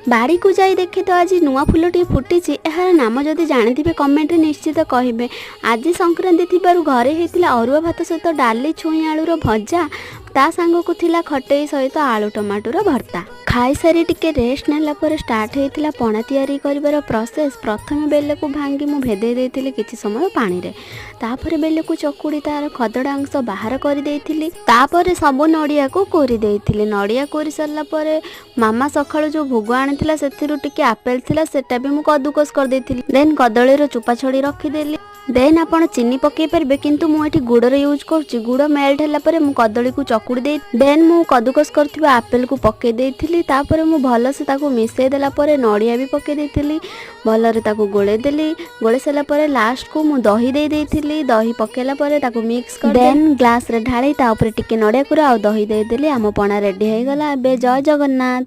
बाड़ी को जाई देखे तो आज नुआ फुलटी फुटी यार नाम जदि जानी कमेंट निश्चित कहे। आज संक्रांति थिबारु घरे होता अरुआ भात सहित डाली छुई आलूर भजा ता सांग को थिला खटई सहित आलू टमाटर भर्ता। खाई सारी टिके रेस्ट नेला पर स्टार्ट होता पणा तैयारी करिवार प्रोसेस। प्रथम बेले को भांगी मु भेदे देथिली किछि समय पानी रे, तापर बेले को चकुड़ी तार खदड़ा अंश बाहर कर देथिली, तापर सब नड़िया को कोरी देथिली। नड़िया कोरी सरला पर मामा सखाळु जो भोग आनिथिला सेथिरु टिके आपेल थिला सेटा भी मु कदुकस कर देथिली। देन कदळीर चोपा छड़ी रखी देली। देन आपण चीनी पकई पारे किंतु मु एठी गुड़र यूज करुच्ची। गुड़ मेल्ट होला परे मु कदली को चकुड़ी दे देन मु कदुकस करथिबा आपेल को पकई देथिली। तापर मु भल से ताको मिसई देला परे नड़िया भी पकई देथिली। भलरे ताको गोळे देली। गोळे सला परे लास्ट को मु दही दे देथिली। दही पकेला परे ताको मिक्स कर देन ग्लास रे ढाली ता ऊपर टिके नड़िया कुरा आ दही दे देली। आम पणा रेडी हो गला। बे जय जगन्नाथ।